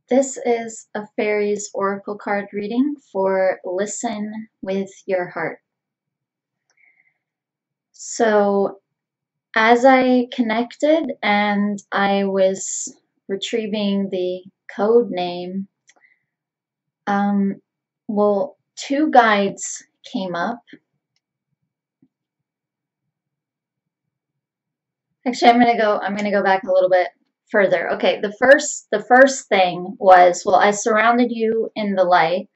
This is a fairies oracle card reading for Listen with Your Heart. So, as I connected and I was retrieving the code name, two guides came up. Actually, I'm gonna go back a little bit further. Okay, the first thing was, well, I surrounded you in the light,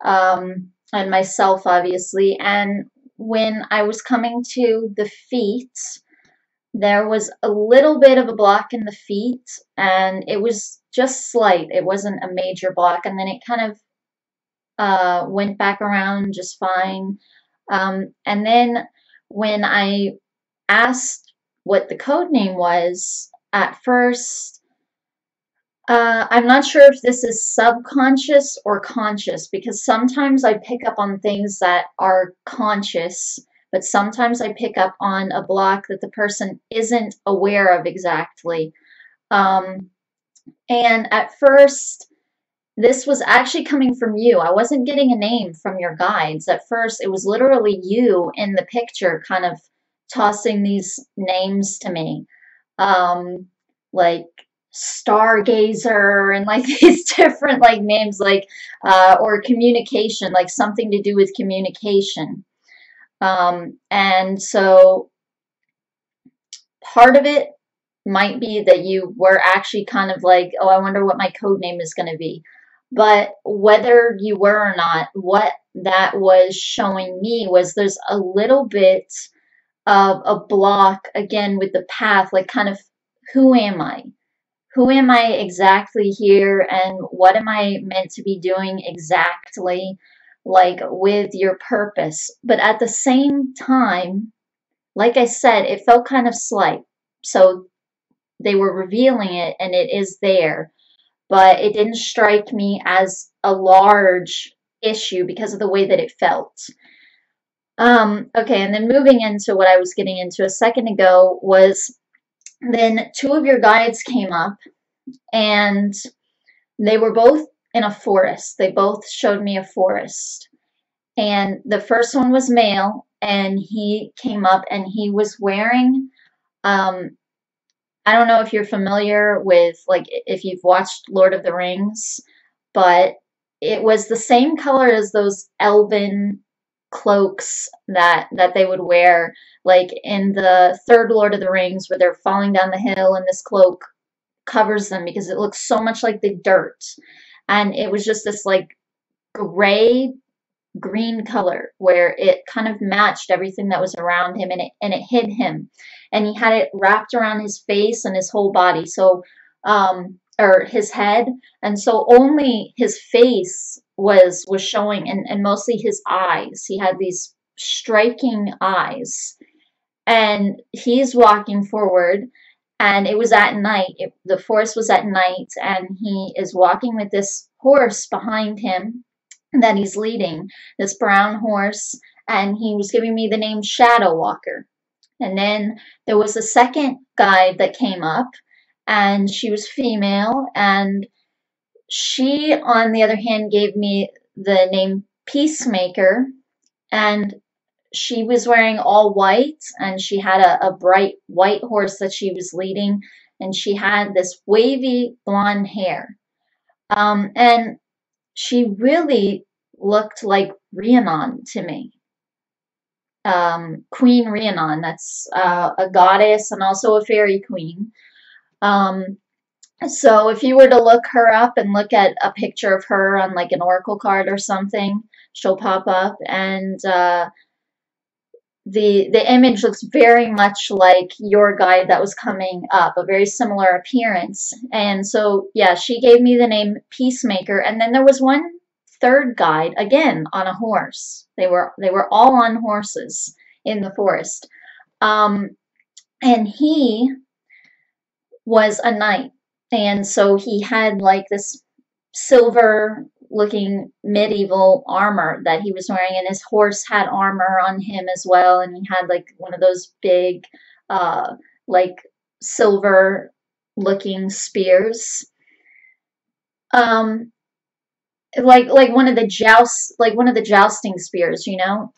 and myself obviously, and when I was coming to the feet, there was a little bit of a block in the feet, and it was just slight. It wasn't a major block, and then it kind of went back around just fine. And then when I asked what the code name was, at first, I'm not sure if this is subconscious or conscious, because sometimes I pick up on things that are conscious, but sometimes I pick up on a block that the person isn't aware of exactly. And at first, this was actually coming from you. I wasn't getting a name from your guides. At first, it was literally you in the picture kind of tossing these names to me. Like stargazer and like these different like names, like or communication, like something to do with communication. And so part of it might be that you were actually kind of like, oh, I wonder what my code name is going to be. But whether you were or not, what that was showing me was there's a little bit of a block again with the path, like kind of, who am I? Who am I exactly here, and what am I meant to be doing exactly, like with your purpose? But at the same time, like I said, it felt kind of slight. So they were revealing it, and it is there, but it didn't strike me as a large issue because of the way that it felt. Okay, and then moving into what I was getting into a second ago was then two of your guides came up, and they were both in a forest. They both showed me a forest. And the first one was male, and he came up and he was wearing, I don't know if you're familiar with, like, if you've watched Lord of the Rings, but it was the same color as those elven cloaks that they would wear, like in the third Lord of the Rings, where they're falling down the hill and this cloak covers them because it looks so much like the dirt. And it was just this like gray green color where it kind of matched everything that was around him, and it hid him, and he had it wrapped around his face and his whole body, so or his head, and so only his face was showing, and mostly his eyes. He had these striking eyes, and he's walking forward, and it was at night. The forest was at night, and he is walking with this horse behind him that he's leading, this brown horse, and he was giving me the name Shadow Walker. And then there was a second guide that came up, and she was female, and she, on the other hand, gave me the name Peacemaker, and she was wearing all white, and she had a bright white horse that she was leading, and she had this wavy blonde hair. And she really looked like Rhiannon to me. Queen Rhiannon, that's a goddess and also a fairy queen. So if you were to look her up and look at a picture of her on like an oracle card or something, she'll pop up, and the image looks very much like your guide that was coming up, a very similar appearance. And so, yeah, she gave me the name Peacemaker. And then there was one third guide, again, on a horse. They were all on horses in the forest. And he was a knight. And so he had like this silver looking medieval armor that he was wearing, and his horse had armor on him as well, and he had like one of those big like silver looking spears. um, like one of the jousting spears, you know.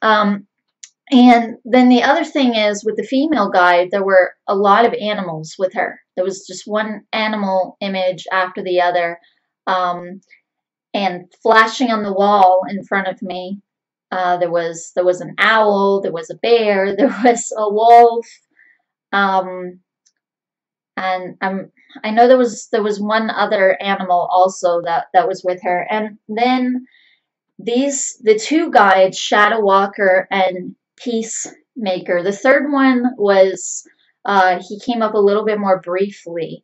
And then the other thing is with the female guide, there were a lot of animals with her. There was just one animal image after the other, and flashing on the wall in front of me. There was an owl, there was a bear, there was a wolf, um, and I know there was one other animal also that was with her. And then the two guides, Shadow Walker and Peacemaker. The third one was he came up a little bit more briefly.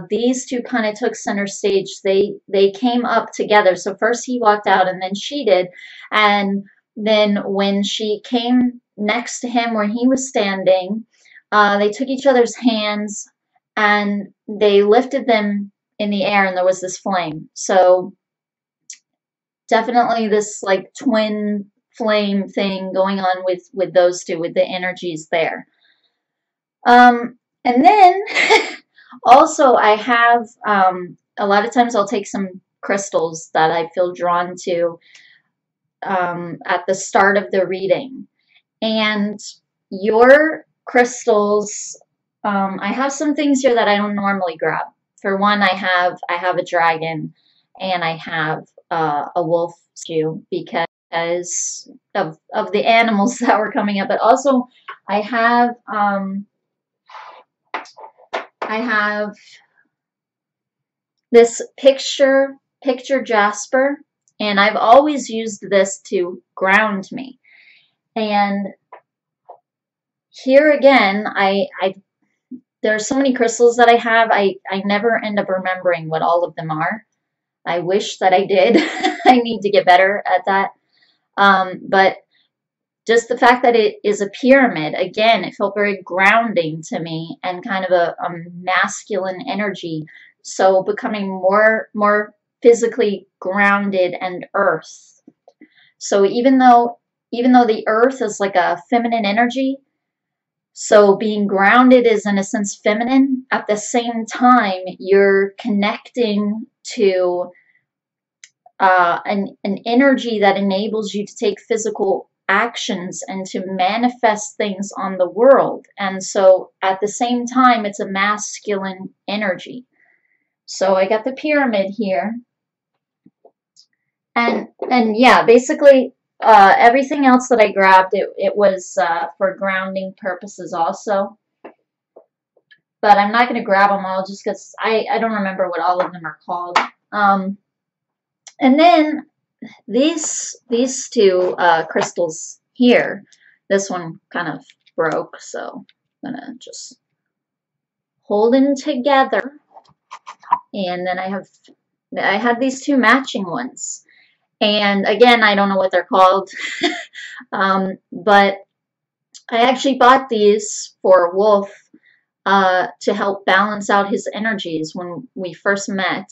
These two kind of took center stage. They came up together. So first he walked out and then she did. And then when she came next to him where he was standing, they took each other's hands and they lifted them in the air and there was this flame. So definitely this like twin flame thing going on with those two, with the energies there. And then also I have a lot of times I'll take some crystals that I feel drawn to at the start of the reading. And your crystals, I have some things here that I don't normally grab. For one, I have a dragon and I have a wolf stew because of the animals that were coming up. But also I have this picture jasper, and I've always used this to ground me. And here again, there are so many crystals that I have, I never end up remembering what all of them are. I wish that I did. I need to get better at that. But just the fact that it is a pyramid, again, it felt very grounding to me and kind of a masculine energy. So becoming more physically grounded and earth. So even though the earth is like a feminine energy, so being grounded is in a sense feminine, at the same time you're connecting to an energy that enables you to take physical actions and to manifest things on the world. And so at the same time, it's a masculine energy. So I got the pyramid here. And yeah, basically everything else that I grabbed, it was for grounding purposes also. But I'm not going to grab them all just because I don't remember what all of them are called. And then these two crystals here, this one kind of broke, so I'm gonna just hold them together. And then I had these two matching ones, and again, I don't know what they're called, but I actually bought these for Wolf to help balance out his energies when we first met.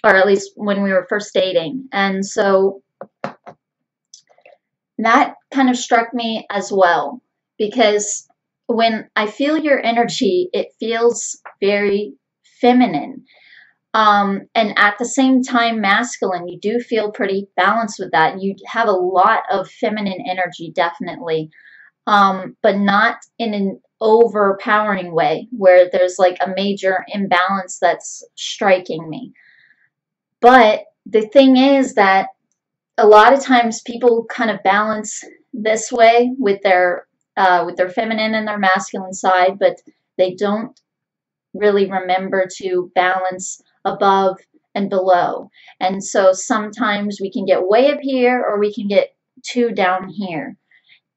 Or at least when we were first dating. And so that kind of struck me as well, because when I feel your energy, it feels very feminine. And at the same time, masculine. You do feel pretty balanced with that. You have a lot of feminine energy, definitely, but not in an overpowering way where there's like a major imbalance that's striking me. But the thing is that a lot of times people kind of balance this way with their feminine and their masculine side, but they don't really remember to balance above and below. And so sometimes we can get way up here or we can get too down here.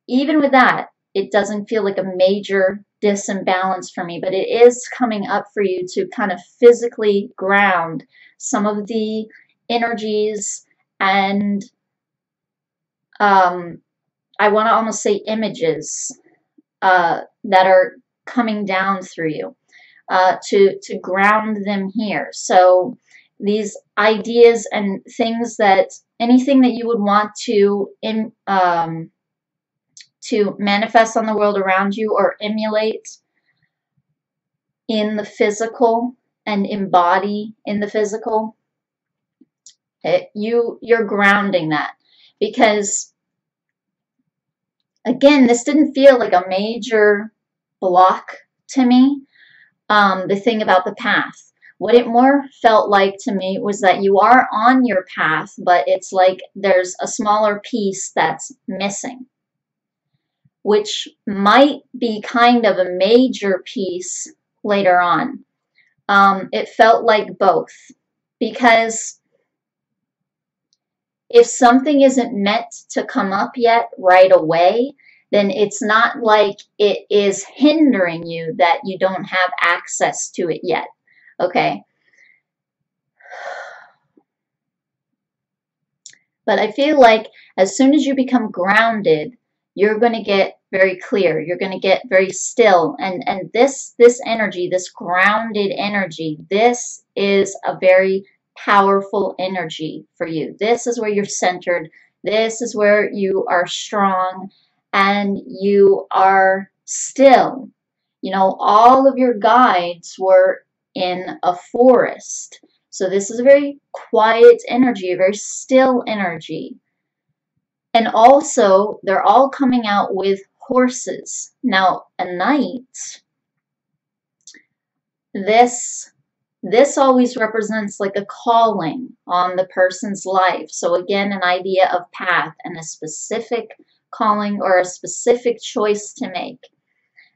Even with that, it doesn't feel like a major disimbalance for me, but it is coming up for you to kind of physically ground some of the energies and I want to almost say images that are coming down through you to ground them here. So these ideas and things that anything that you would want to manifest on the world around you or emulate in the physical and embody in the physical, you're grounding that. Because again, this didn't feel like a major block to me. The thing about the path, what it more felt like to me was that you are on your path, but it's like there's a smaller piece that's missing, which might be kind of a major piece later on. It felt like both, because if something isn't meant to come up yet right away, then it's not like it is hindering you that you don't have access to it yet. Okay. But I feel like as soon as you become grounded, you're going to get very clear. You're going to get very still. And this energy, this grounded energy, this is a very powerful energy for you. This is where you're centered. This is where you are strong and you are still. You know, all of your guides were in a forest. So this is a very quiet energy, a very still energy. And also, they're all coming out with horses. Now, a knight, this always represents like a calling on the person's life. So again, an idea of path and a specific calling or a specific choice to make.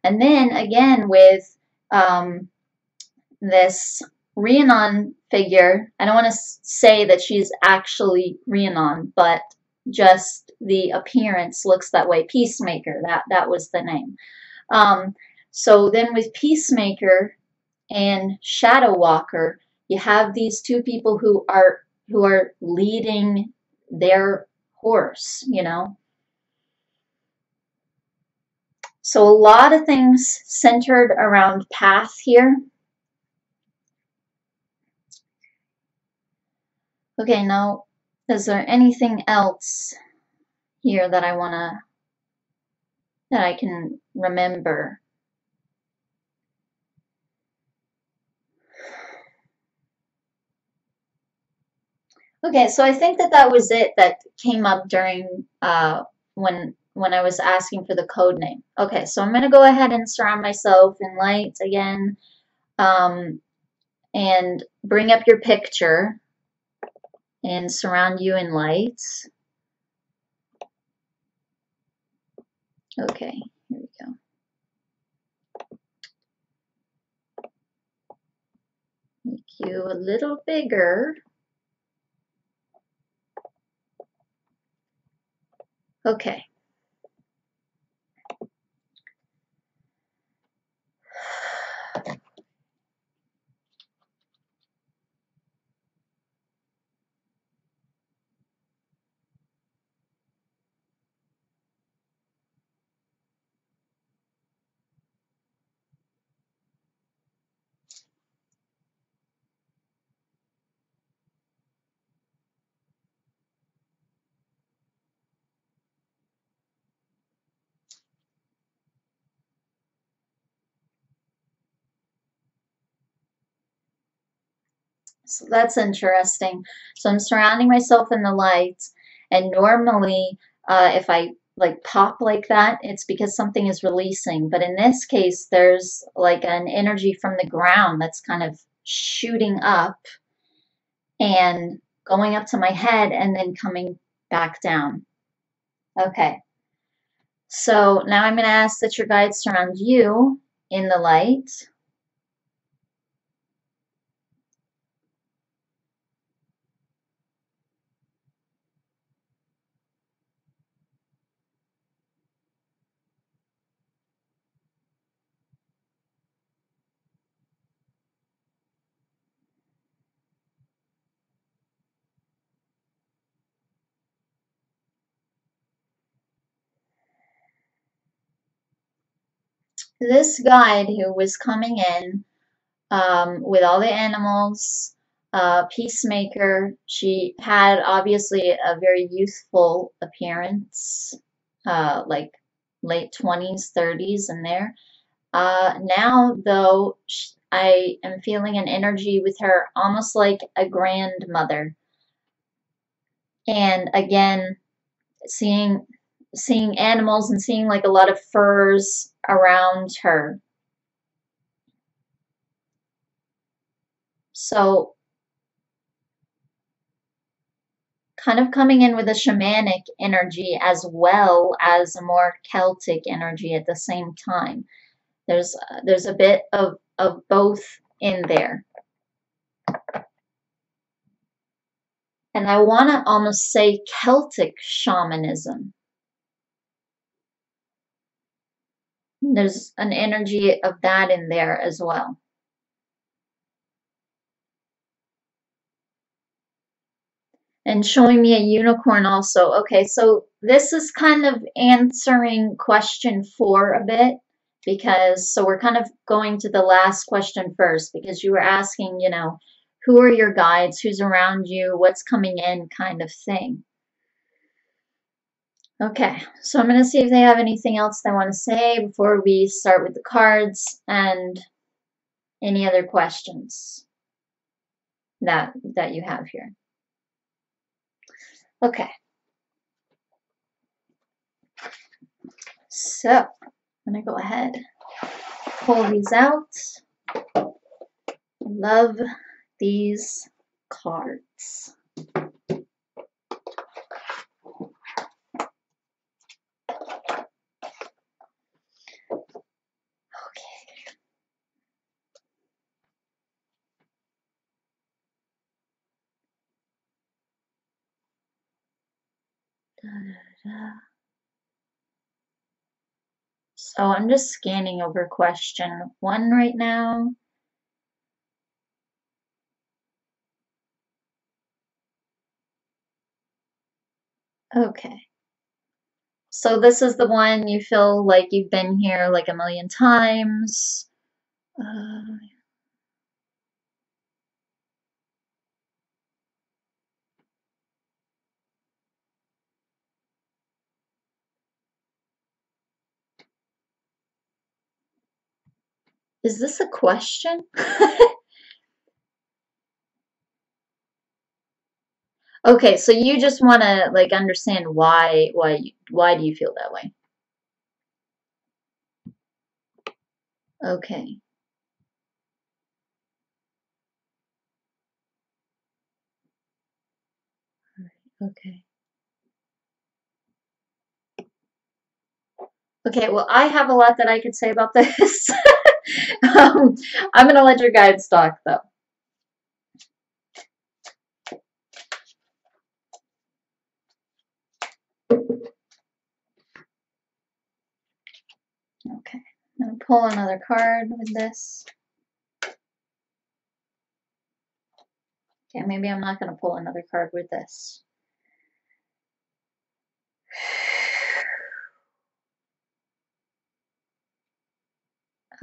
And then again with this Rhiannon figure, I don't want to say that she's actually Rhiannon, but just the appearance looks that way. Peacemaker, that was the name. So then with Peacemaker and Shadow Walker, you have these two people who are leading their horse, you know. So a lot of things centered around path here. Okay, now, is there anything else here that I can remember? Okay, so I think that was it that came up during when I was asking for the code name. Okay, so I'm going to go ahead and surround myself in light again, and bring up your picture and surround you in light. Okay, here we go. Make you a little bigger. Okay. So that's interesting. So I'm surrounding myself in the light, and normally if I like pop like that, it's because something is releasing. But in this case, there's like an energy from the ground that's kind of shooting up and going up to my head and then coming back down. Okay. So now I'm going to ask that your guides surround you in the light. This guide who was coming in with all the animals, Peacemaker, she had obviously a very youthful appearance, like late 20s, 30s in there. Now, though, I am feeling an energy with her almost like a grandmother. And again, seeing animals and seeing like a lot of furs around her. So kind of coming in with a shamanic energy as well as a more Celtic energy at the same time. There's a bit of both in there. And I want to almost say Celtic shamanism. There's an energy of that in there as well. And showing me a unicorn also. Okay, so this is kind of answering question 4 a bit, because, so we're kind of going to the last question first, because you were asking, you know, who are your guides, who's around you, what's coming in kind of thing. Okay, so I'm going to see if they have anything else they want to say before we start with the cards and any other questions that you have here. Okay. So, I'm going to go ahead, pull these out. Love these cards. Okay. Da, da, da. So I'm just scanning over question 1 right now. Okay. So this is the one you feel like you've been here like a million times. Is this a question? Okay, so you just want to like understand why do you feel that way? Okay. Okay. Okay, well, I have a lot that I could say about this. I'm going to let your guides talk, though. Okay, I'm going to pull another card with this. Okay, maybe I'm not going to pull another card with this.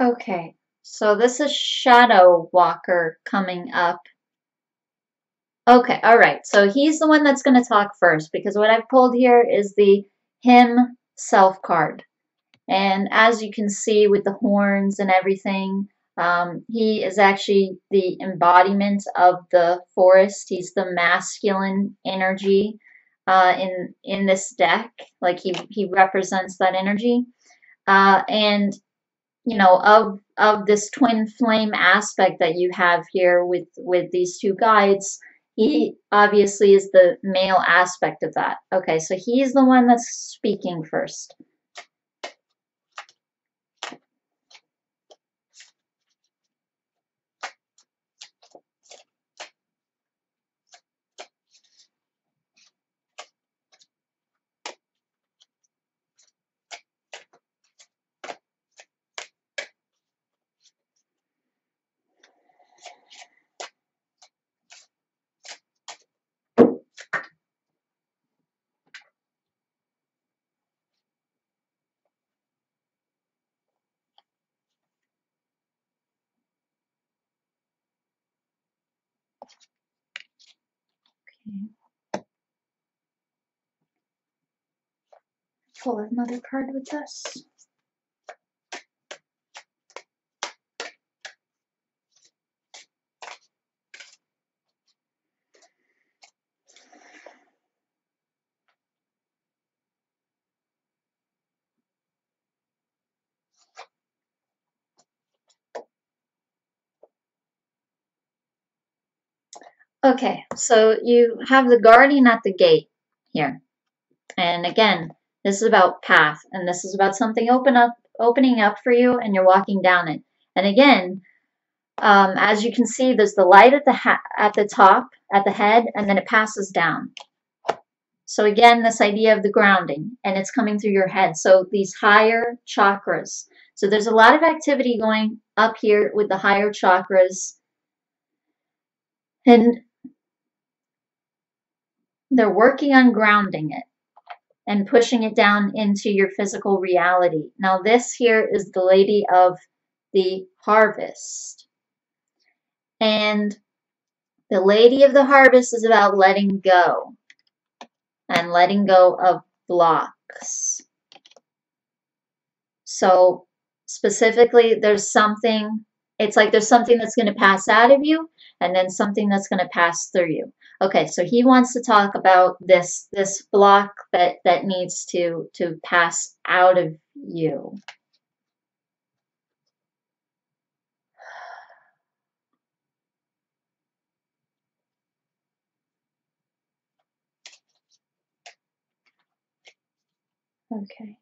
Okay, so this is Shadow Walker coming up. Okay, all right, so he's the one that's going to talk first, because what I've pulled here is the Himself card. And as you can see with the horns and everything, he is actually the embodiment of the forest. He's the masculine energy in this deck. Like he represents that energy. And you know, of this twin flame aspect that you have here with these two guides, he obviously is the male aspect of that. Okay, so he's the one that's speaking first. Okay. Pull another card with this. Okay, so you have the guardian at the gate here. And again, this is about path, and this is about something opening up for you, and you're walking down it. And again, as you can see, there's the light at the top, at the head, and then it passes down. So again, this idea of the grounding, and it's coming through your head. So these higher chakras. So there's a lot of activity going up here with the higher chakras. And they're working on grounding it and pushing it down into your physical reality. Now this here is the Lady of the Harvest. And the Lady of the Harvest is about letting go and letting go of blocks. So specifically, there's something, it's like there's something that's going to pass out of you and then something that's going to pass through you. Okay, so he wants to talk about this block that needs to pass out of you. Okay.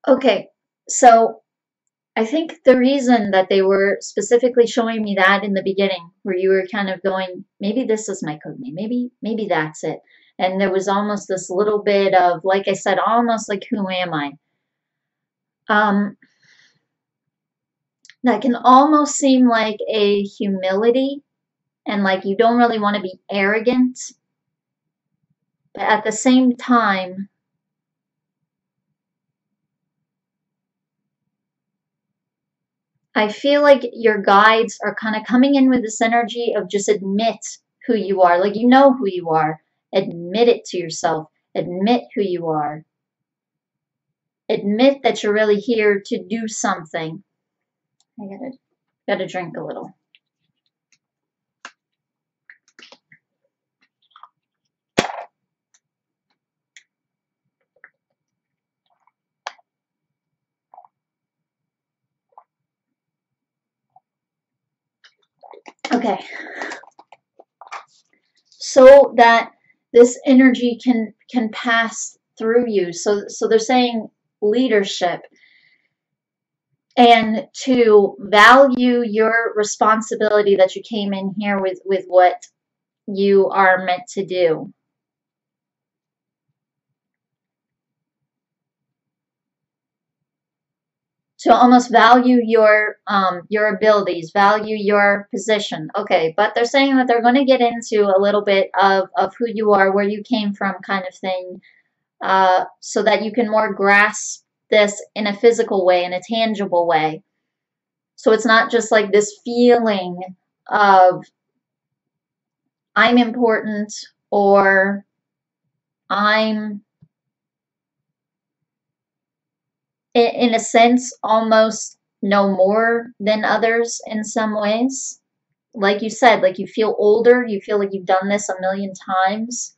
Okay, so I think the reason that they were specifically showing me that in the beginning, where you were kind of going, maybe this is my code name, maybe that's it. And there was almost this little bit of, like I said, almost like, who am I? That can almost seem like a humility and like you don't really want to be arrogant. But at the same time, I feel like your guides are kind of coming in with this energy of just admit who you are. Like, you know who you are. Admit it to yourself. Admit who you are. Admit that you're really here to do something. I gotta drink a little. Okay. So that this energy can pass through you. So they're saying leadership and to value your responsibility that you came in here with what you are meant to do. To almost value your abilities, value your position. Okay, but they're saying that they're going to get into a little bit of who you are, where you came from, kind of thing, so that you can more grasp this in a physical way, in a tangible way. So it's not just like this feeling of I'm important or I'm, in a sense, almost no more than others in some ways. Like you said, like you feel older, you feel like you've done this a million times.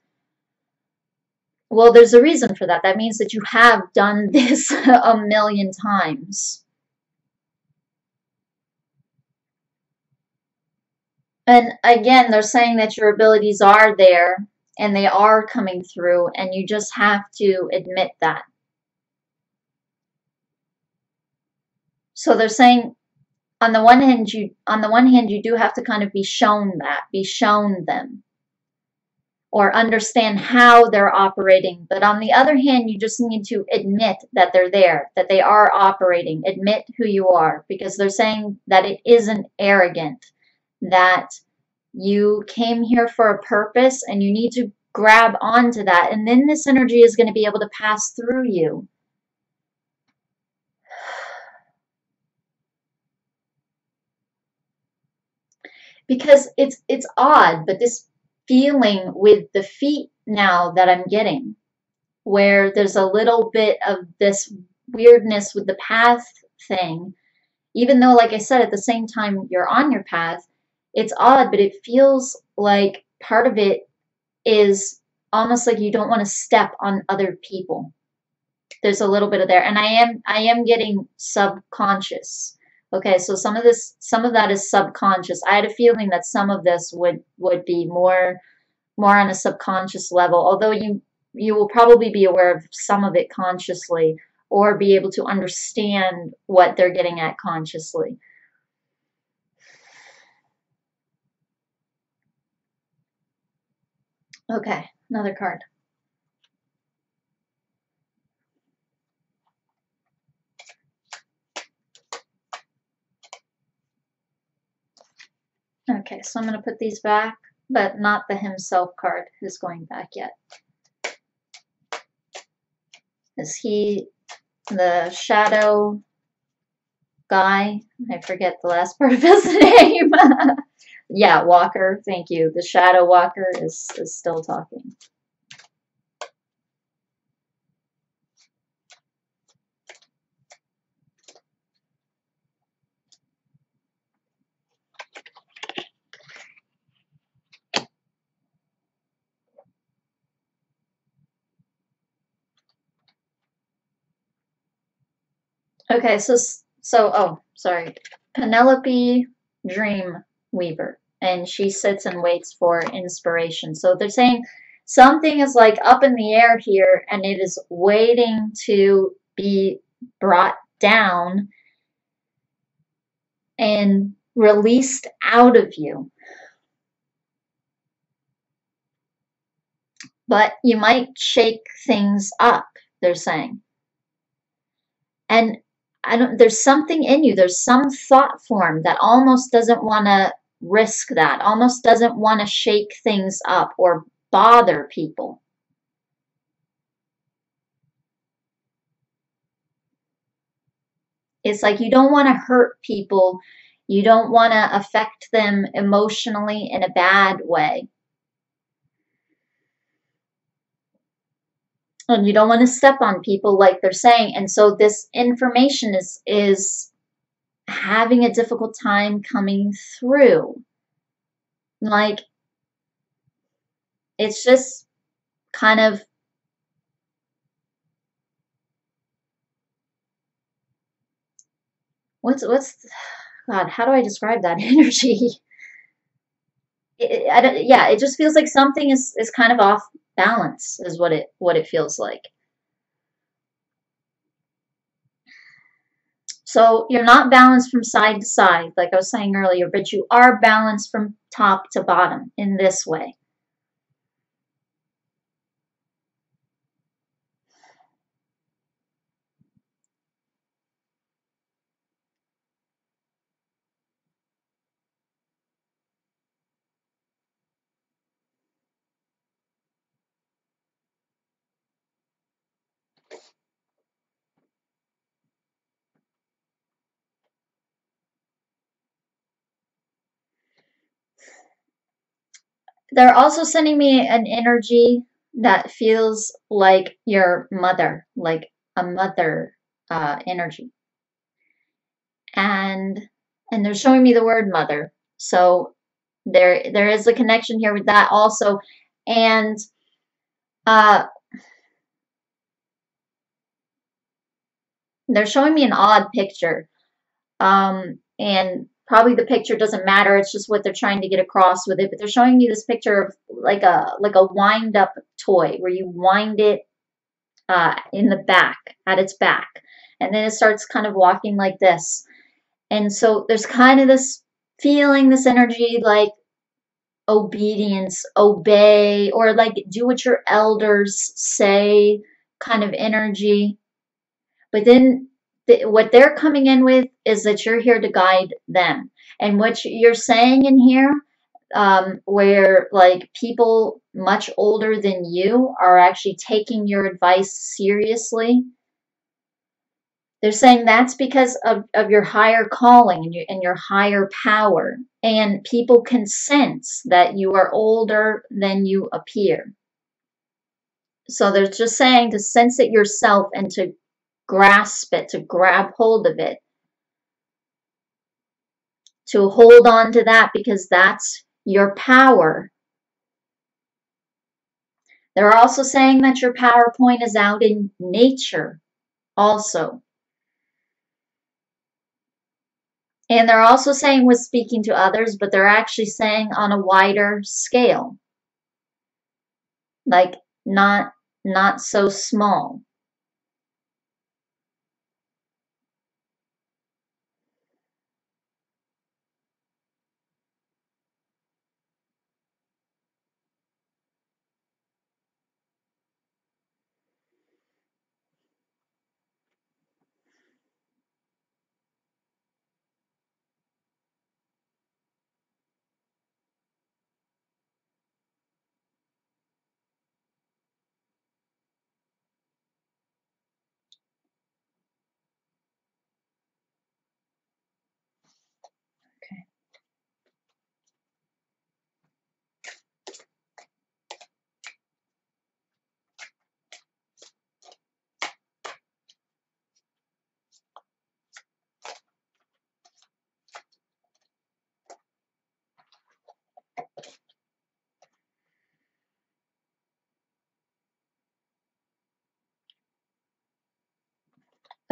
Well, there's a reason for that. That means that you have done this a million times. And again, they're saying that your abilities are there and they are coming through, and you just have to admit that. So they're saying on the one hand you do have to kind of be shown them, or understand how they're operating. But on the other hand, you just need to admit that they're there, that they are operating. Admit who you are, because they're saying that it isn't arrogant, that you came here for a purpose and you need to grab onto that. And then this energy is going to be able to pass through you. Because it's odd, but this feeling with the feet now that I'm getting, where there's a little bit of this weirdness with the path thing, even though, like I said, at the same time you're on your path, it's odd, but it feels like part of it is almost like you don't want to step on other people. There's a little bit of there, and I am getting subconscious. Okay, so some of that is subconscious. I had a feeling that some of this would be more on a subconscious level, although you will probably be aware of some of it consciously, or be able to understand what they're getting at consciously. Okay, another card. Okay, so I'm going to put these back, but not the himself card is going back yet. Is he the shadow guy? I forget the last part of his name. Yeah, Walker, thank you. The shadow walker is still talking. Okay, so oh, sorry. Penelope Dream Weaver, and she sits and waits for inspiration. So they're saying something is like up in the air here, and it is waiting to be brought down and released out of you. But you might shake things up, they're saying. And there's something in you, there's some thought form that almost doesn't want to risk that, almost doesn't want to shake things up or bother people. It's like you don't want to hurt people, you don't want to affect them emotionally in a bad way. And you don't want to step on people, like they're saying. And so this information is having a difficult time coming through. Like, it's just kind of, what's God, how do I describe that energy? Yeah, it just feels like something is kind of off balance, is what it feels like. So you're not balanced from side to side, like I was saying earlier, but you are balanced from top to bottom in this way. They're also sending me an energy that feels like your mother, like a mother energy. And they're showing me the word mother. So there is a connection here with that also. And they're showing me an odd picture. And probably the picture doesn't matter, it's just what they're trying to get across with it. But they're showing me this picture of like a wind up toy where you wind it in the back, at its back, and then it starts kind of walking like this. And so there's kind of this feeling, this energy, like obedience, obey, or like do what your elders say kind of energy. But then what they're coming in with is that you're here to guide them. And what you're saying in here, where like people much older than you are actually taking your advice seriously, they're saying that's because of your higher calling and your higher power. And people can sense that you are older than you appear. So they're just saying to sense it yourself and to grasp it, to grab hold of it. to hold on to that because that's your power. They're also saying that your power point is out in nature also. And they're also saying with speaking to others, but they're actually saying on a wider scale. Like not so small.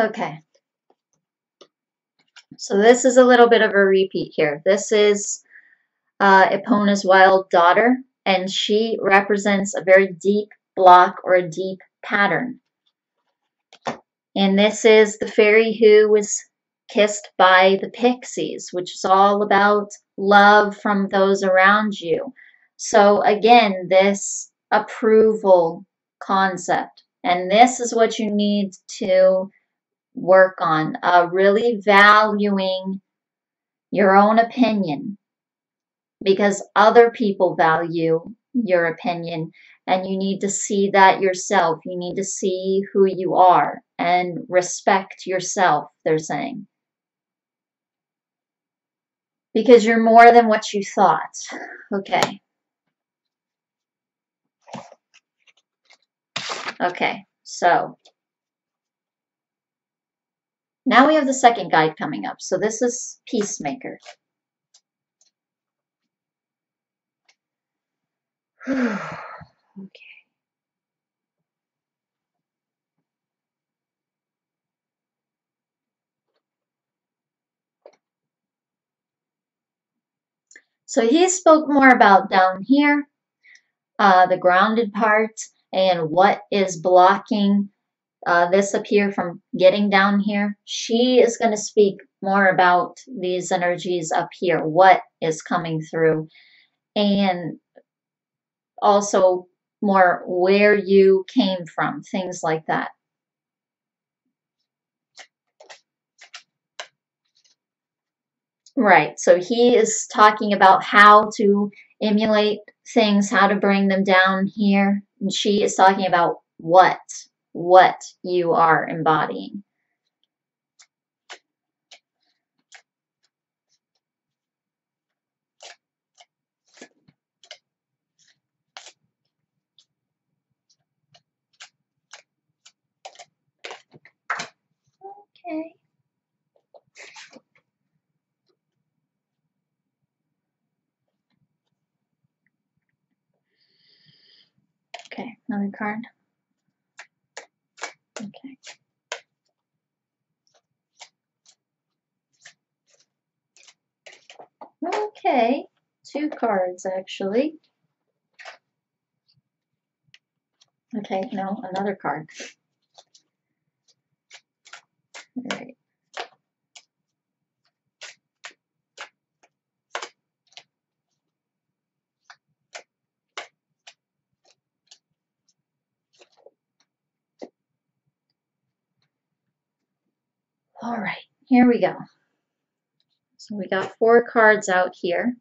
Okay. So this is a little bit of a repeat here. This is Epona's wild daughter, and she represents a very deep block or a deep pattern. And this is the fairy who was kissed by the pixies, which is all about love from those around you. So again, this approval concept, and this is what you need to work on, really valuing your own opinion, because other people value your opinion, and you need to see that yourself. You need to see who you are and respect yourself, they're saying. Because you're more than what you thought. Okay. Okay, so now we have the second guide coming up. So this is Peacemaker. Okay. So he spoke more about down here, the grounded part, and what is blocking this up here from getting down here. She is going to speak more about these energies up here, what is coming through, and also more where you came from, things like that. Right, so he is talking about how to emulate things, how to bring them down here. And she is talking about what you are embodying. Okay. Okay, another card. Okay. Okay, two cards actually. Okay, no, another card. All right. All right, here we go. So we got 4 cards out here.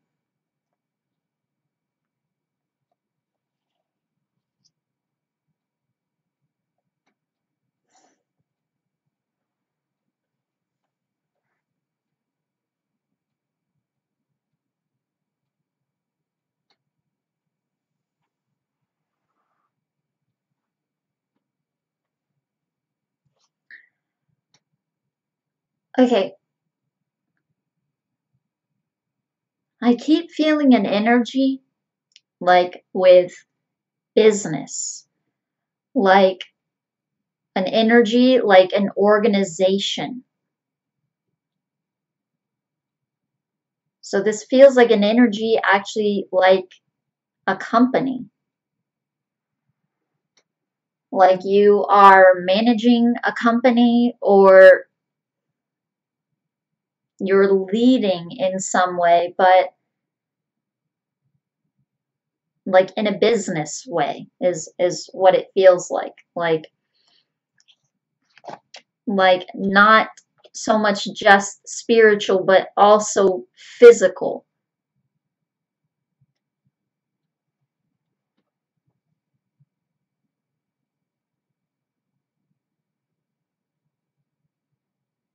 Okay. I keep feeling an energy like with business, like an energy like an organization. So this feels like an energy actually like a company. Like you are managing a company or you're leading in some way, but like in a business way is what it feels like. Like not so much just spiritual, but also physical.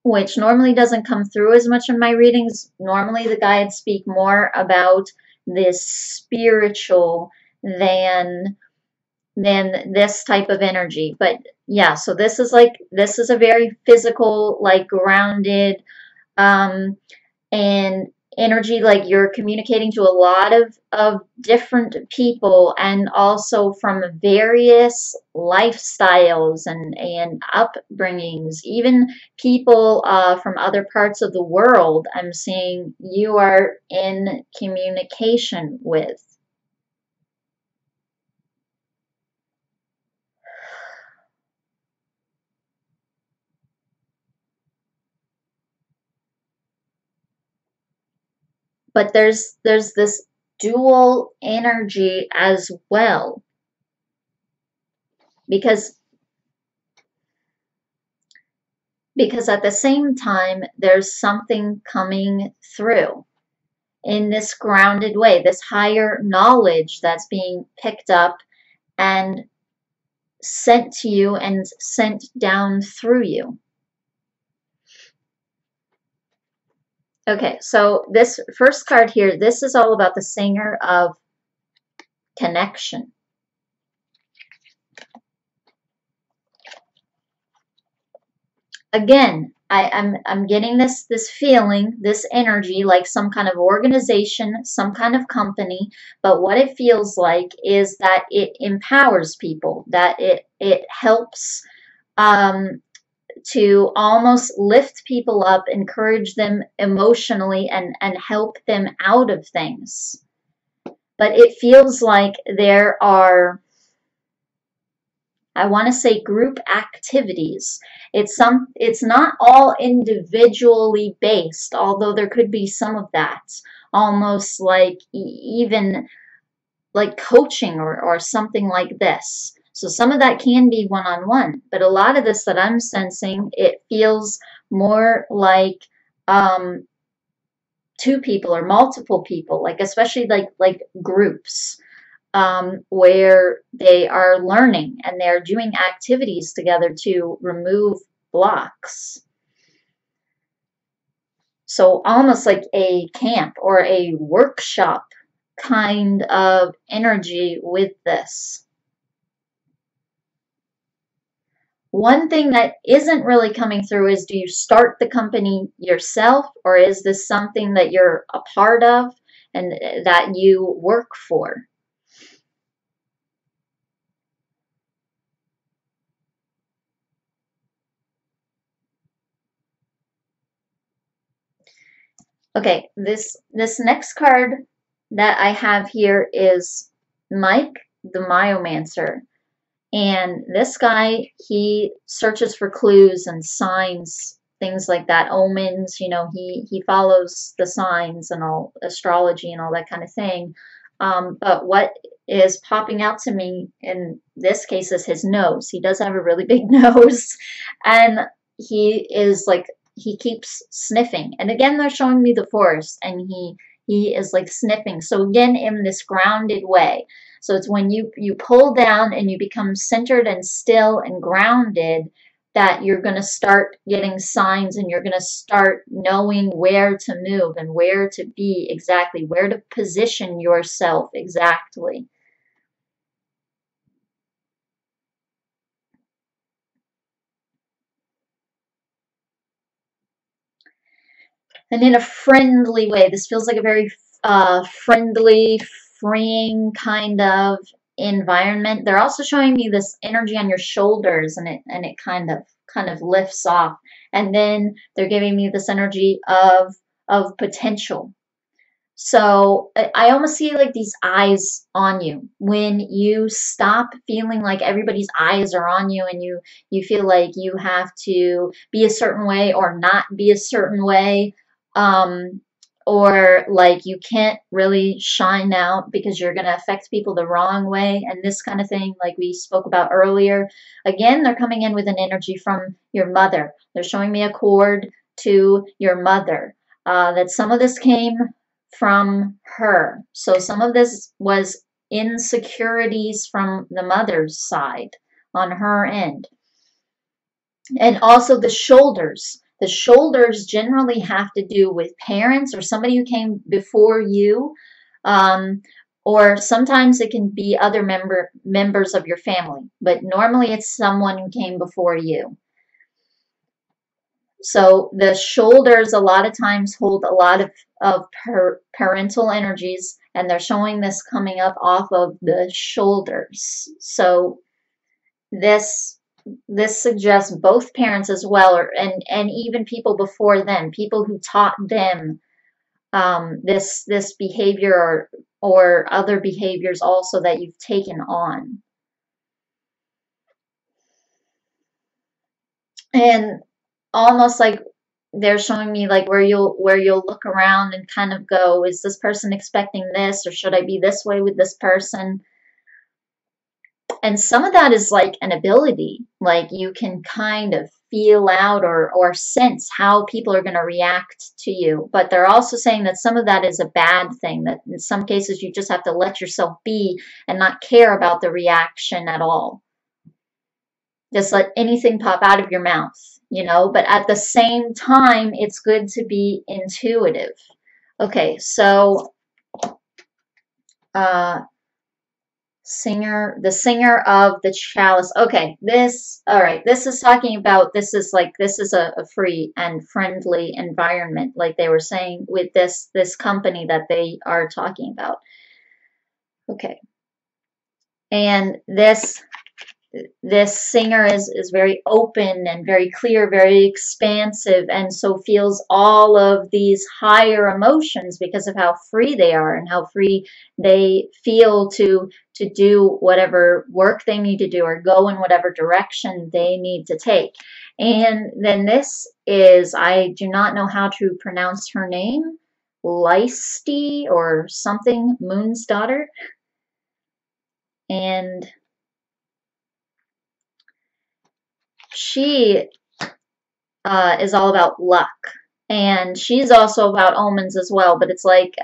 Which normally doesn't come through as much in my readings. Normally the guides speak more about this spiritual than this type of energy. But yeah, so this is a very physical, like grounded, um, and energy, like you're communicating to a lot of different people and also from various lifestyles and upbringings, even people from other parts of the world. I'm seeing you are in communication with. But there's this dual energy as well, because at the same time there's something coming through in this grounded way, this higher knowledge that's being picked up and sent to you and sent down through you. Okay, so this first card here, this is all about the singer of connection. Again, I'm getting this feeling, this energy, like some kind of organization, some kind of company, but what it feels like is that it empowers people, that it helps to almost lift people up, encourage them emotionally, and help them out of things. But it feels like there are, I want to say, group activities. It's not all individually based, although there could be some of that. Almost like even like coaching or something like this. So some of that can be one-on-one, but a lot of this that I'm sensing, it feels more like two people or multiple people, like especially like groups. Where they are learning and they're doing activities together to remove blocks. So almost like a camp or a workshop kind of energy with this. One thing that isn't really coming through is, do you start the company yourself, or is this something that you're a part of and that you work for? Okay, this next card that I have here is Mike, the Myomancer. And this guy, he searches for clues and signs, things like that, omens, he follows the signs and all, astrology and all that kind of thing. But what is popping out to me in this case is his nose. He does have a really big nose, and he is like, he keeps sniffing. And again, they're showing me the forest, and he is like sniffing. So again, in this grounded way. So it's when you pull down and you become centered and still and grounded, that you're going to start getting signs, and you're going to start knowing where to move and where to be exactly, where to position yourself exactly. And in a friendly way, this feels like a very friendly, freeing kind of environment. They're also showing me this energy on your shoulders, and it kind of lifts off. And then they're giving me this energy of potential. So I almost see like these eyes on you. When you stop feeling like everybody's eyes are on you, and you feel like you have to be a certain way or not be a certain way, um, or like you can't really shine out because you're going to affect people the wrong way, and this kind of thing, like we spoke about earlier. Again, they're coming in with an energy from your mother. They're showing me a cord to your mother. That some of this came from her. So some of this was insecurities from the mother's side on her end. And also the shoulders. The shoulders generally have to do with parents or somebody who came before you. Or sometimes it can be other members of your family. But normally it's someone who came before you. So the shoulders a lot of times hold a lot of parental energies, and they're showing this coming up off of the shoulders. So this suggests both parents as well, and even people before them, people who taught them this behavior or other behaviors also that you've taken on. And almost like they're showing me like where you'll look around and kind of go, is this person expecting this, or should I be this way with this person? And some of that is like an ability, like you can kind of feel out or sense how people are going to react to you. But they're also saying that some of that is a bad thing, that in some cases you just have to let yourself be and not care about the reaction at all. Just let anything pop out of your mouth, but at the same time, it's good to be intuitive. Okay, so the singer of the chalice. Okay, all right, this is talking about, this is a free and friendly environment, like they were saying with this company that they are talking about. Okay, and this singer is very open and very clear, very expansive, and so feels all of these higher emotions because of how free they are and how free they feel to do whatever work they need to do or go in whatever direction they need to take. And then this is, I do not know how to pronounce her name, Leisty or something, Moon's daughter. And she is all about luck, and she's also about omens as well. But it's like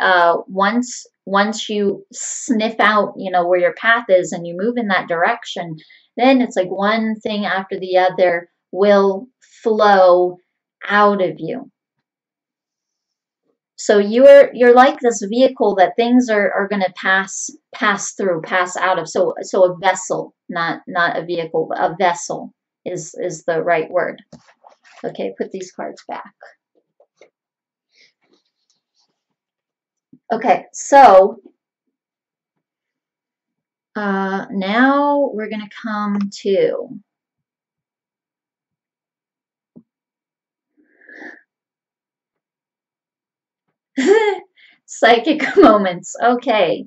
once you sniff out, where your path is, and you move in that direction, then it's like one thing after the other will flow out of you. So you're like this vehicle that things are going to pass through, pass out of. So a vessel, not a vehicle, but a vessel is the right word. Okay, put these cards back. Okay, so now we're going to come to psychic moments. Okay,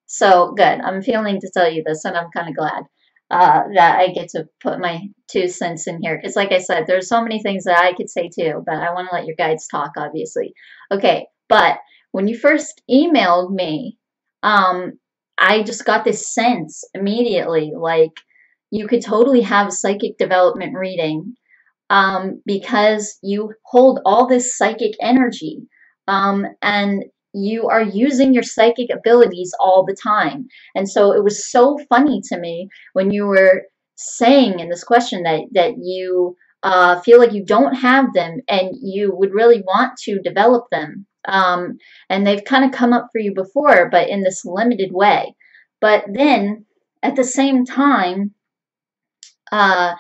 so good. I'm feeling to tell you this, and I'm kind of glad that I get to put my 2 cents in here. Because like I said, there's so many things that I could say too, but I want to let your guides talk, obviously. Okay, but when you first emailed me, I just got this sense immediately, like you could totally have a psychic development reading because you hold all this psychic energy, and you are using your psychic abilities all the time. And so it was so funny to me when you were saying in this question that you feel like you don't have them and you would really want to develop them. And they've kind of come up for you before, but in this limited way. But then at the same time, I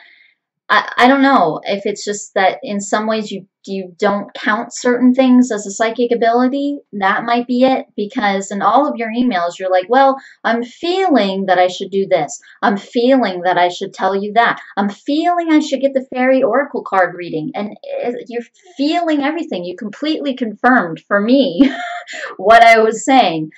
don't know if it's just that in some ways you you don't count certain things as a psychic ability, that might be it. Because in all of your emails, you're like, well, I'm feeling that I should do this. I'm feeling that I should tell you that. I'm feeling I should get the Faery Oracle card reading. And you're feeling everything. You completely confirmed for me what I was saying,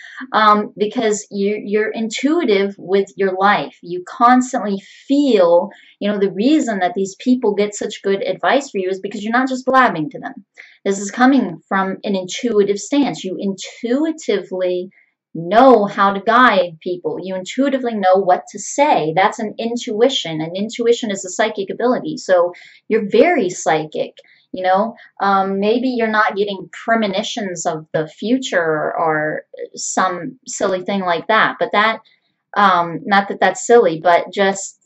because you're intuitive with your life. You constantly feel, the reason that these people get such good advice for you is because you're not just blabbing to them. This is coming from an intuitive stance. You intuitively know how to guide people. You intuitively know what to say. That's an intuition. And intuition is a psychic ability. So you're very psychic. Maybe you're not getting premonitions of the future or some silly thing like that. But that, not that that's silly, but just,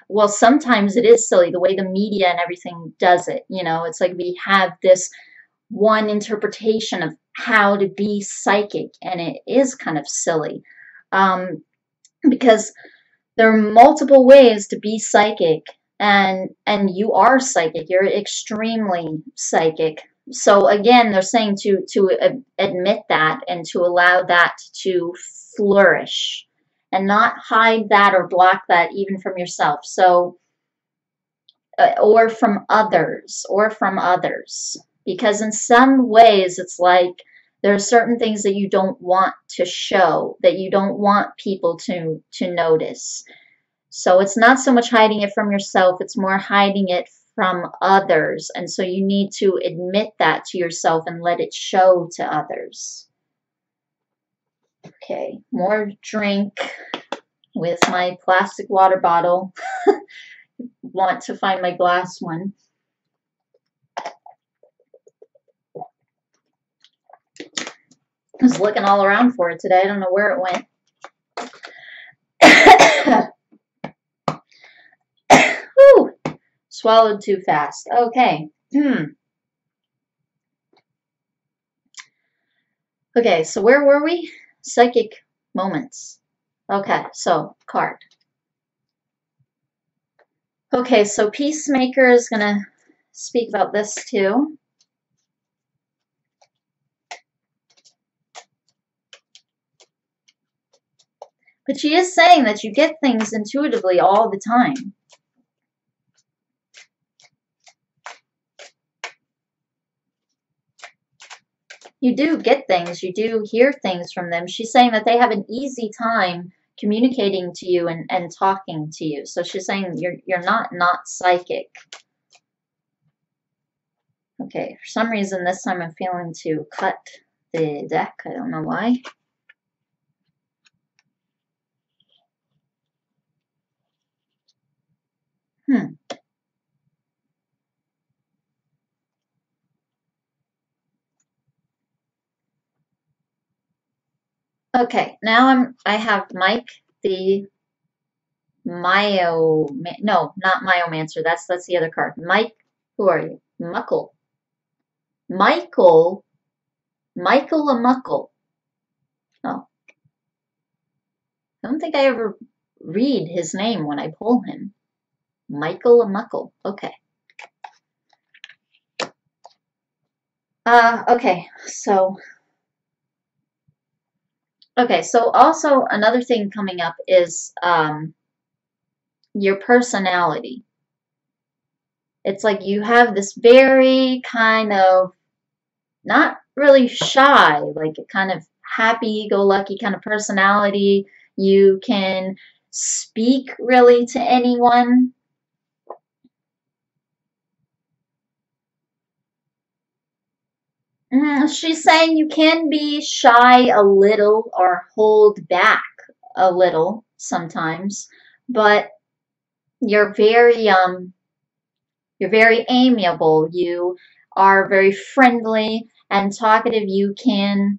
well, sometimes it is silly the way the media and everything does it. It's like we have this one interpretation of how to be psychic, and it is kind of silly, because there are multiple ways to be psychic, and you are psychic. You're extremely psychic. So again, they're saying to admit that and to allow that to flourish, and not hide that or block that even from yourself. So, or from others, because in some ways it's like there are certain things that you don't want to show, that you don't want people to notice. So it's not so much hiding it from yourself, it's more hiding it from others. And so you need to admit that to yourself and let it show to others. Okay, more drink with my plastic water bottle. Want to find my glass one. I was looking all around for it today. I don't know where it went. Whew. Swallowed too fast. Okay. Okay, so where were we? Psychic moments. Okay, so card. Okay, so Peacemaker is going to speak about this too. But she is saying that you get things intuitively all the time. You do get things. You do hear things from them. She's saying that they have an easy time communicating to you and talking to you. So she's saying you're not psychic. Okay, for some reason this time I'm feeling to cut the deck. I don't know why. Okay, now I have Mike the no, not Myomancer. That's the other card. Mike, who are you? Muckle. Michael a Muckle. Oh. I don't think I ever read his name when I pull him. Michael a Muckle. Okay. Okay, so also another thing coming up is your personality. It's like you have this very kind of, not really shy, like a kind of happy-go-lucky kind of personality. You can speak really to anyone. She's saying you can be shy a little or hold back a little sometimes, but you're very amiable. You are very friendly and talkative. You can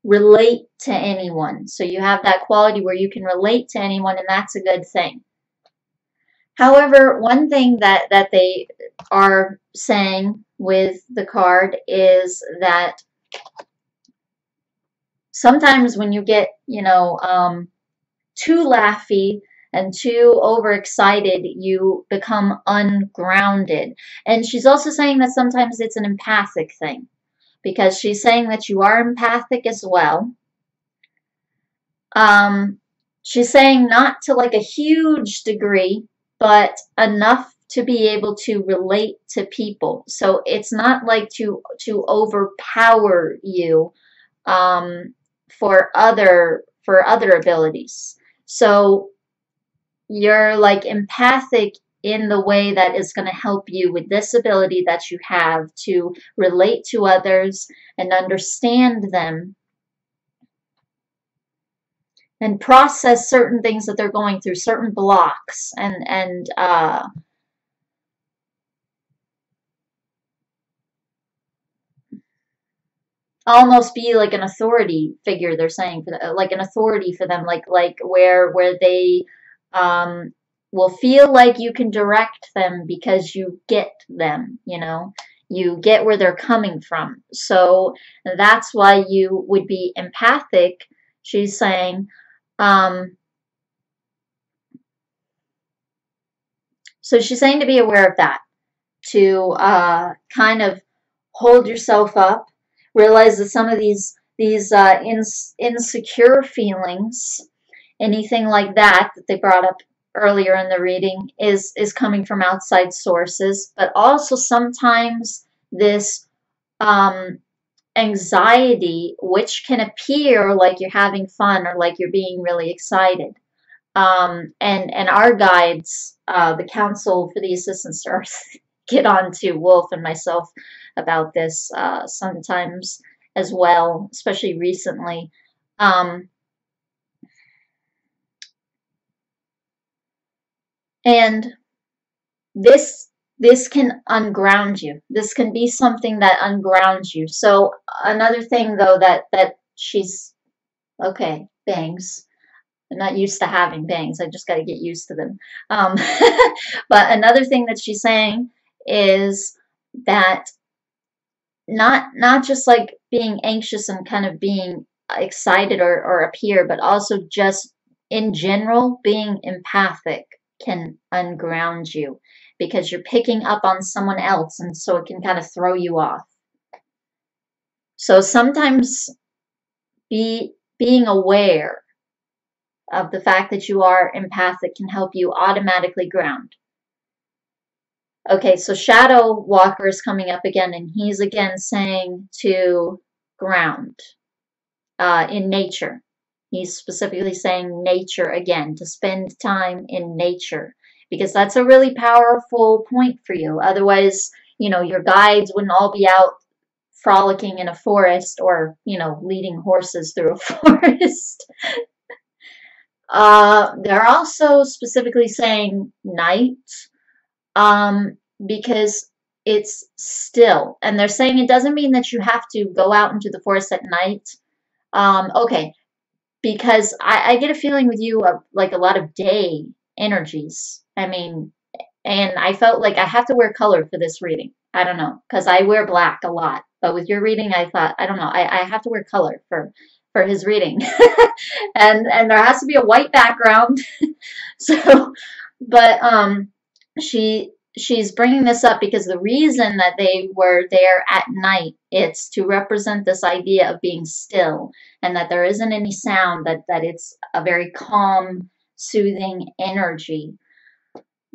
relate to anyone. So you have that quality where you can relate to anyone, and that's a good thing. However, one thing that they are saying with the card is that sometimes when you get, too laughy and too overexcited, you become ungrounded. And she's also saying that sometimes it's an empathic thing, because she's saying that you are empathic as well. She's saying not to like a huge degree, but enough to be able to relate to people. So it's not like to overpower you for other abilities. So you're like empathic in the way that is going to help you with this ability that you have to relate to others and understand them and process certain things that they're going through, certain blocks, and almost be like an authority figure. They're saying like an authority for them, like where they will feel like you can direct them because you get them, you know, you get where they're coming from. So that's why you would be empathic. She's saying, so she's saying to be aware of that, to kind of hold yourself up, realize that some of these insecure feelings, anything like that they brought up earlier in the reading, is coming from outside sources, but also sometimes this anxiety, which can appear like you're having fun or like you're being really excited. And our guides, the Council for the Assistance to Earth, get on to Wolf and myself about this sometimes as well, especially recently. And this can unground you. This can be something that ungrounds you. So another thing, though, that she's, okay, bangs. I'm not used to having bangs. I just got to get used to them. But another thing that she's saying is that not just like being anxious and kind of being excited or up here, but also just in general being empathic can unground you, because you're picking up on someone else, and so it can kind of throw you off. So sometimes being aware of the fact that you are empathic can help you automatically ground. Okay, so Shadow Walker is coming up again, and he's again saying to ground in nature. He's specifically saying nature again, to spend time in nature, because that's a really powerful point for you. Otherwise, you know, your guides wouldn't all be out frolicking in a forest, or, you know, leading horses through a forest. They're also specifically saying night, because it's still. And they're saying it doesn't mean that you have to go out into the forest at night. Okay, because I get a feeling with you of like a lot of day energies. I mean, and I felt like I have to wear color for this reading. I don't know, because I wear black a lot. But with your reading, I thought, I don't know, I have to wear color for his reading. and there has to be a white background. So, but she's bringing this up because the reason that they were there at night, it's to represent this idea of being still, and that there isn't any sound, that it's a very calm, soothing energy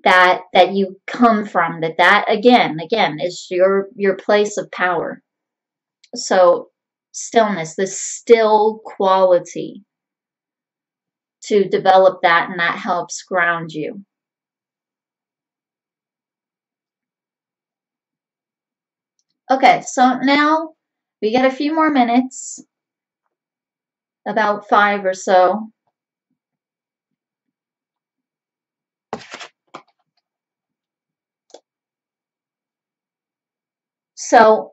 that you come from, that again is your place of power. So stillness, this still quality, to develop that, and that helps ground you. Okay, so now we get a few more minutes, about 5 or so. So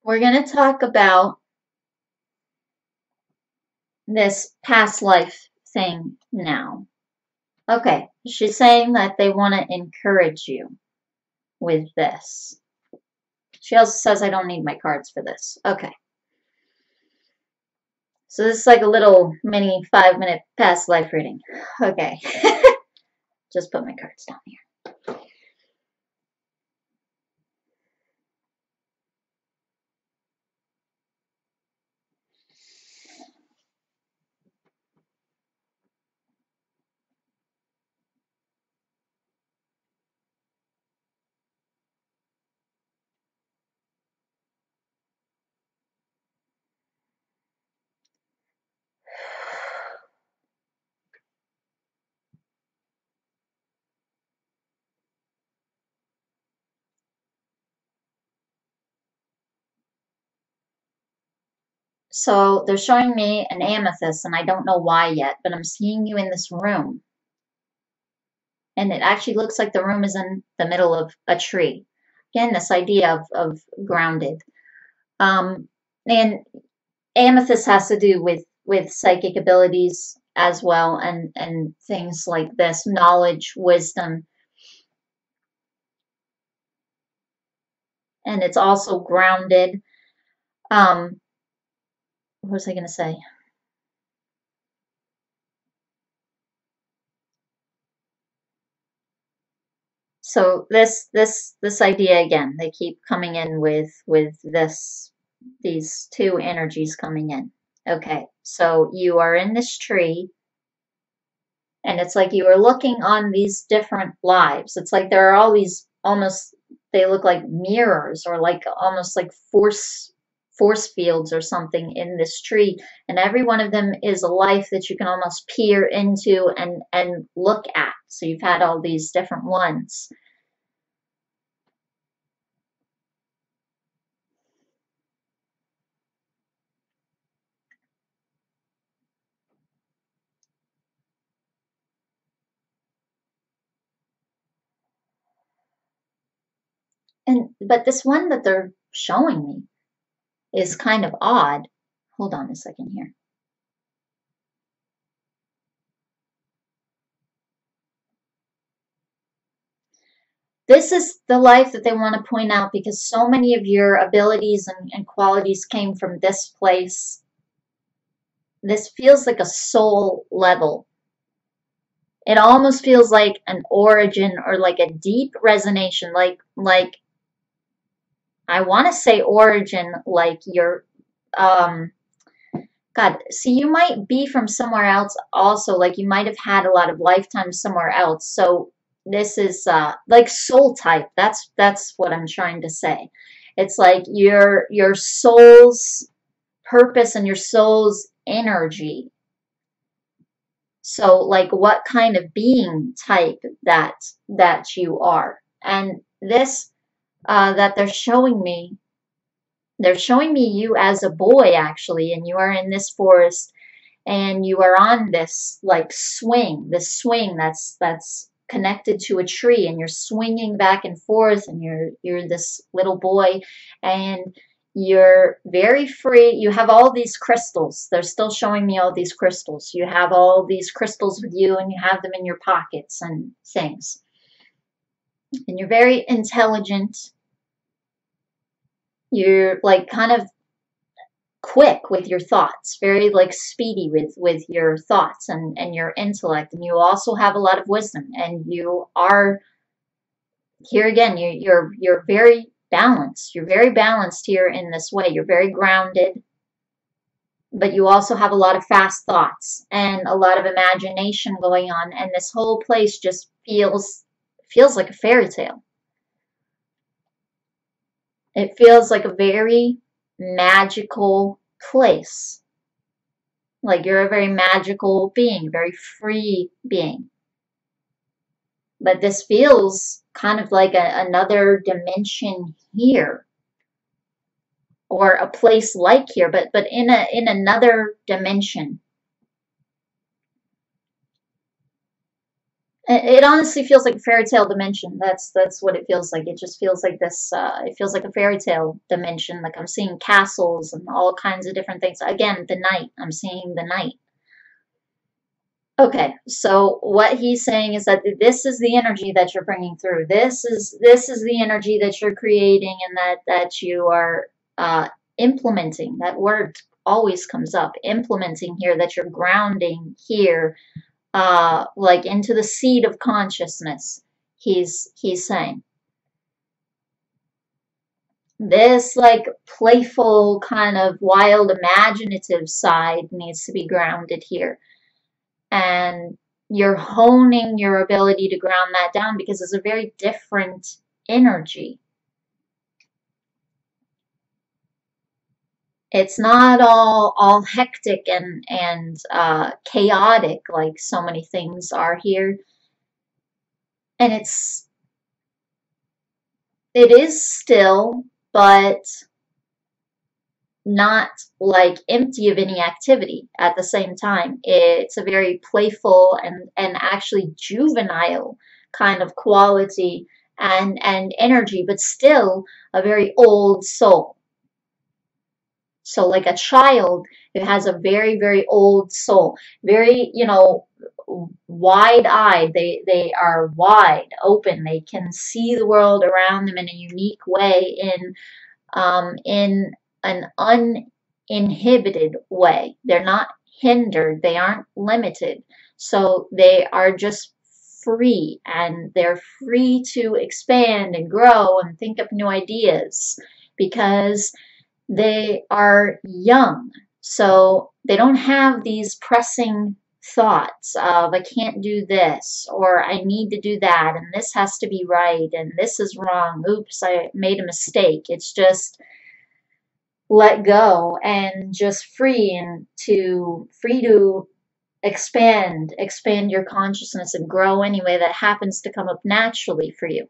we're going to talk about this past life thing now. Okay, she's saying that they want to encourage you with this. She also says I don't need my cards for this. Okay. So this is like a little mini 5-minute past life reading. Okay. Just put my cards down here. So they're showing me an amethyst, and I don't know why yet, but I'm seeing you in this room. And it actually looks like the room is in the middle of a tree. Again, this idea of grounded. And amethyst has to do with psychic abilities as well, and things like this, knowledge, wisdom. And it's also grounded. What was I going to say? So this idea again, they keep coming in with these two energies coming in. Okay, so you are in this tree, and it's like you are looking on these different lives. It's like there are all these almost, they look like mirrors, or like almost like force fields or something in this tree, and every one of them is a life that you can almost peer into and look at. So you've had all these different ones. But this one that they're showing me is kind of odd. Hold on a second here. This is the life that they want to point out, because so many of your abilities and qualities came from this place. This feels like a soul level. It almost feels like an origin, or like a deep resonation, like I want to say origin, like your God, see, you might be from somewhere else also, like you might have had a lot of lifetimes somewhere else. So this is like soul type. That's what I'm trying to say. It's like your soul's purpose and your soul's energy. So like what kind of being type that you are. And this that they're showing me you as a boy actually, and you are in this forest, and you are on this like this swing that's connected to a tree, and you're swinging back and forth, and you're this little boy, and you're very free. You have all these crystals. They're still showing me all these crystals. You have all these crystals with you, and you have them in your pockets and things. And you're very intelligent. You're like kind of quick with your thoughts, very like speedy with your thoughts and your intellect, and you also have a lot of wisdom, and you are here again, you're very balanced. You're very balanced here in this way. You're very grounded, but you also have a lot of fast thoughts and a lot of imagination going on, and this whole place just feels like a fairy tale. It feels like a very magical place. Like you're a very magical being, very free being. But this feels kind of like another dimension here, or a place like here, but in another dimension. It honestly feels like a fairy tale dimension. That's what it feels like. It just feels like this. It feels like a fairy tale dimension. Like I'm seeing castles and all kinds of different things. Again, the night. I'm seeing the night. Okay, so what he's saying is that this is the energy that you're bringing through. This is the energy that you're creating, and that you are implementing. That word always comes up. Implementing here that you're grounding here, like into the seed of consciousness. He's saying this like playful kind of wild imaginative side needs to be grounded here, and you're honing your ability to ground that down because it's a very different energy. It's not all hectic and chaotic like so many things are here, and it is still, but not like empty of any activity at the same time. It's a very playful and actually juvenile kind of quality and energy, but still a very old soul. So like a child who has a very, very old soul, very, wide-eyed. They are wide open. They can see the world around them in a unique way, in an uninhibited way. They're not hindered. They aren't limited. So they are just free, and they're free to expand and grow and think up new ideas because they are young. So they don't have these pressing thoughts of I can't do this or I need to do that and this has to be right and this is wrong. Oops, I made a mistake. It's just let go and just free to expand your consciousness and grow any way that happens to come up naturally for you.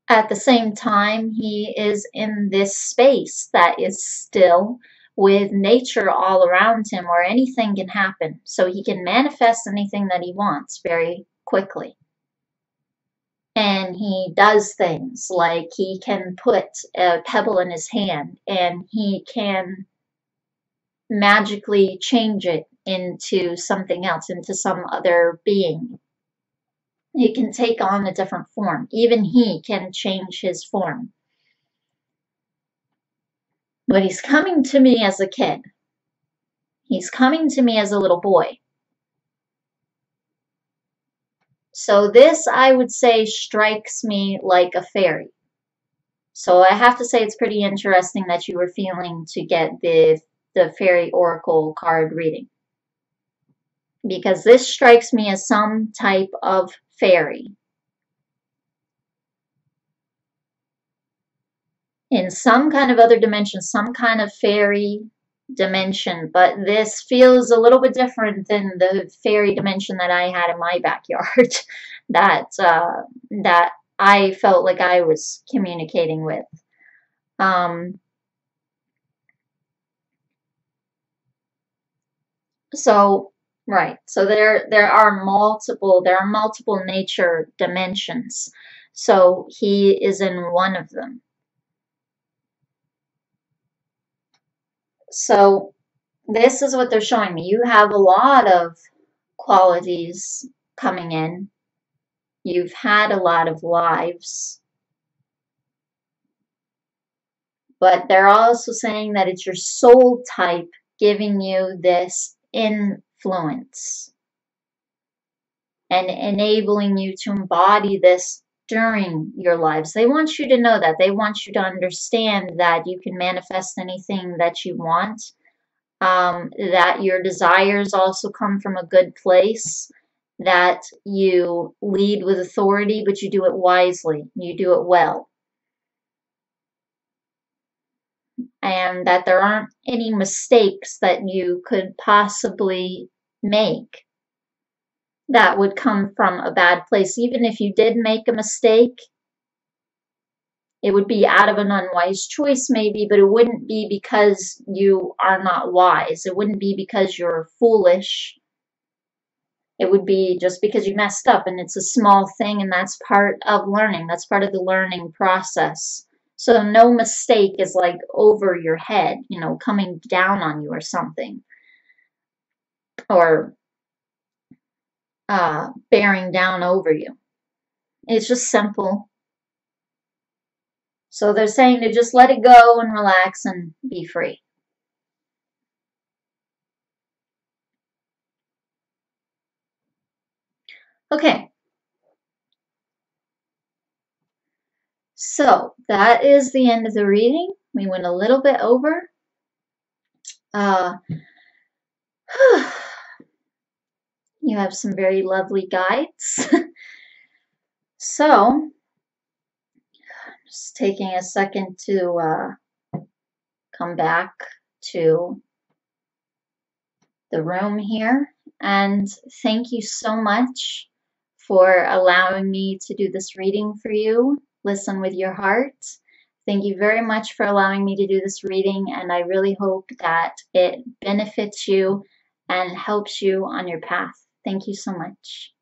At the same time, he is in this space that is still with nature all around him where anything can happen. So he can manifest anything that he wants very quickly. And he does things like he can put a pebble in his hand and he can magically change it into something else, into some other being. He can take on a different form. Even he can change his form. But he's coming to me as a kid. He's coming to me as a little boy. So this, I would say, strikes me like a fairy. So I have to say it's pretty interesting that you were feeling to get the fairy oracle card reading. Because this strikes me as some type of fairy. In some kind of other dimension, some kind of fairy dimension, but this feels a little bit different than the fairy dimension that I had in my backyard that I felt like I was communicating with. So right, so there are multiple nature dimensions. So he is in one of them. So this is what they're showing me. You have a lot of qualities coming in. You've had a lot of lives. But they're also saying that it's your soul type giving you this influence and enabling you to embody this during your lives. They want you to know that. They want you to understand that you can manifest anything that you want. That your desires also come from a good place, that you lead with authority, but you do it wisely, you do it well, and that there aren't any mistakes that you could possibly make that would come from a bad place. Even if you did make a mistake, it would be out of an unwise choice maybe, but it wouldn't be because you are not wise. It wouldn't be because you're foolish. It would be just because you messed up, and it's a small thing, and that's part of learning. That's part of the learning process. So no mistake is like over your head, coming down on you or something, or bearing down over you. It's just simple So they're saying to just let it go and relax and be free. Okay. So that is the end of the reading. We went a little bit over. You have some very lovely guides. So, just taking a second to come back to the room here. And thank you so much for allowing me to do this reading for you. Listen with your heart. Thank you very much for allowing me to do this reading, and I really hope that it benefits you and helps you on your path. Thank you so much.